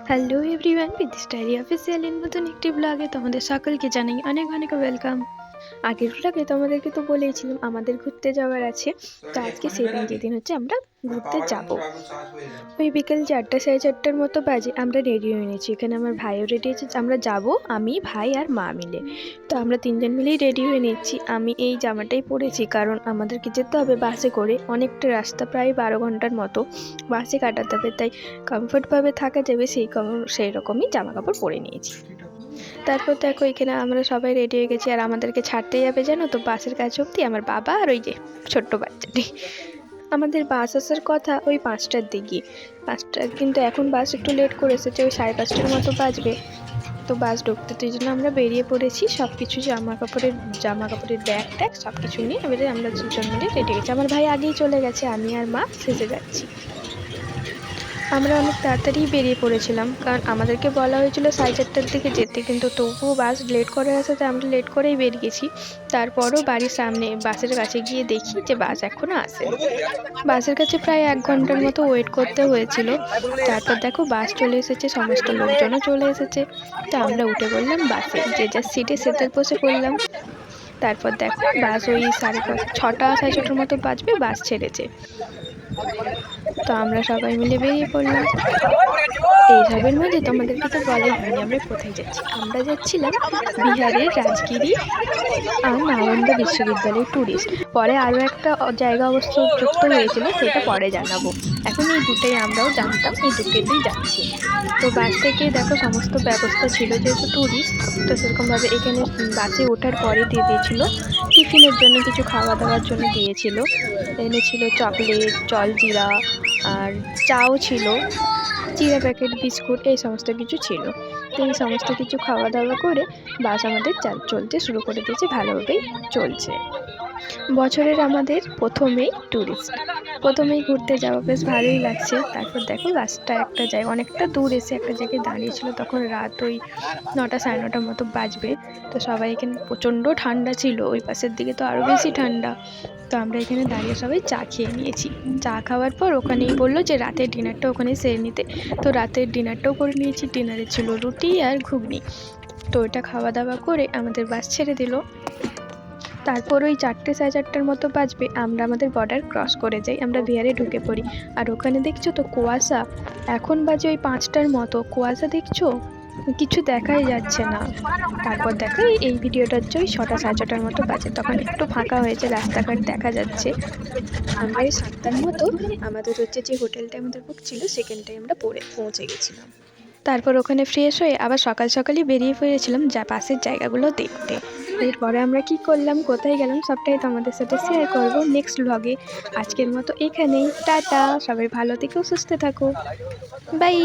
Hello everyone, বিদিশ diary অফিসিয়ালের নতুন একটি ব্লগে তোমাদের সকলকে জানাই অনেক অনেক ওয়েলকাম। আগের ব্লগে তোমাদেরকে তো বলেইছিলাম আমাদের ঘুরতে যাওয়ার আছে। তো আজকে সেদিন যেদিন হচ্ছে আমরা ঘুরতে যাব। ওই বিকেল 4টা 4:30টার মতো বাজে আমরা রেডি হয়ে নিয়েছি। এখানে আমার ভাইও রেডি আছে, আমরা যাব আমি, ভাই আর মা মিলে। তো আমরা তিনজন মিলেই রেডি হয়ে নিচ্ছি। আমি এই জামাটাই পরেছি কারণ আমাদেরকে যেতে হবে বাসে করে, অনেকটা রাস্তা, প্রায় 12 ঘন্টার মতো বাসে কাটাতে হবে। তাই কমফোর্টভাবে থাকা যাবে সেই রকমই জামা কাপড় পরে নিয়েছি। তারপর দেখো এখানে আমরা সবাই রেডি হয়ে গেছি আর আমাদেরকে ছাড়তে যাবে জানো তো বাসের কাছে অবধি আমার বাবা আর ওই যে ছোট্ট বাচ্চাটি। আমাদের বাস আসার কথা ওই 5টার দিকে, 5টা, কিন্তু এখন বাস একটু লেট করে এসেছে, ওই 5:30টার মতো বাজবে। তো বাস ঢুকতে তো এই জন্য আমরা বেরিয়ে পড়েছি, সব কিছু জামা কাপড়ের ব্যাগ ট্যাগ সব কিছু নিয়ে এবারে আমরা দুজন মিলে রেডি গেছি। আমার ভাই আগেই চলে গেছে, আমি আর মা শেষে যাচ্ছি। আমরা অনেক তাড়াতাড়ি বেরিয়ে পড়েছিলাম কারণ আমাদেরকে বলা হয়েছিল 4:30টার দিকে যেতে, কিন্তু তবুও বাস লেট করে আসে তাই আমরা লেট করেই বেরিয়েছি। তারপরও বাড়ির সামনে বাসের কাছে গিয়ে দেখি যে বাস এখনও আসেনি। বাসের কাছে প্রায় 1 ঘন্টার মতো ওয়েট করতে হয়েছিল। তারপর দেখো বাস চলে এসেছে, সমস্ত লোকজনও চলে এসেছে। তো আমরা উঠে পড়লাম বাসে, যে যার সিটে সেতে বসে পড়লাম। তারপর দেখো বাস ওই 6:30 6:30টার মতো বাজবে, বাস ছেড়েছে। তো আমরা সবাই মিলে বেরিয়ে পড়লাম। এইসবের মধ্যে তোমাদেরকে তো বলাই হয়নি আমরা কোথায় যাচ্ছি। আমরা যাচ্ছিলাম বিহারের রাজগিরি আর নালন্দা বিশ্ববিদ্যালয়ের ট্যুরিস্ট। পরে আরও একটা জায়গা অবশ্য যুক্ত হয়েছিল, সেটা পরে জানাবো। এখন এই দুটোই আমরাও জানতাম, এই দুটোতেই যাচ্ছি। তো বাস থেকে দেখো সমস্ত ব্যবস্থা ছিল, যেহেতু ট্যুরিস্ট তো সেরকমভাবে এখানে বাসে ওঠার পরে দিয়ে দিয়েছিল টিফিনের জন্য, কিছু খাওয়া দাওয়ার জন্য দিয়েছিল। এনেছিল চকলেট, জলজিরা আর চাও ছিল, চিড়া প্যাকেট, বিস্কুট, এই সমস্ত কিছু ছিল। তো এই সমস্ত কিছু খাওয়া দাওয়া করে বাস আমাদের চলতে শুরু করে দিয়েছে, ভালোভাবেই চলছে। বছরের আমাদের প্রথমেই ঘুরতে যাওয়া, বেশ ভালোই লাগছে। তারপর দেখো রাস্তা অনেকটা দূর এসে একটা জায়গায় দাঁড়িয়েছিল, তখন রাত ওই 9টা 9:30টার মতো বাজবে। তো সবাই এখানে প্রচণ্ড ঠান্ডা ছিল, ওই পাশের দিকে তো আরও বেশি ঠান্ডা। তো আমরা এখানে দাঁড়িয়ে সবাই চা খেয়ে নিয়েছি। চা খাওয়ার পর ওখানেই বললো যে রাতের ডিনারটা ওখানে সেরে নিতে। তো রাতের ডিনারটাও করে নিয়েছি। ডিনারে ছিল রুটি আর ঘুগনি। তো ওটা খাওয়া দাওয়া করে আমাদের বাস ছেড়ে দিল। তারপর ওই 4টে 4:30টার মতো বাজবে, আমরা আমাদের বর্ডার ক্রস করে যাই, আমরা বিহারে ঢুকে পড়ি। আর ওখানে দেখছো তো কুয়াশা, এখন বাজে ওই 5টার মতো, কুয়াশা দেখছো, কিছু দেখাই যাচ্ছে না। তারপর দেখো এই ভিডিওটার ওই 6টা 6:30টার মতো বাজে, তখন একটু ফাঁকা হয়েছে, রাস্তাঘাট দেখা যাচ্ছে। আমরা এই 7টার মতো আমাদের হচ্ছে যে হোটেলটা আমাদের বুক ছিল সেখানটায় আমরা পৌঁছে গেছিলাম। তারপর ওখানে ফ্রেশ হয়ে আবার সকাল সকালই বেরিয়ে পড়েছিলাম পাশের জায়গাগুলো দেখতে। এরপরে আমরা কি করলাম, কোথায় গেলাম, সবটাই তোমাদের সাথে শেয়ার করব নেক্সট ব্লগে। আজকের মতো এখানেই টাটা, সবাই ভালো থেকো, সুস্থ থাকো, বাই।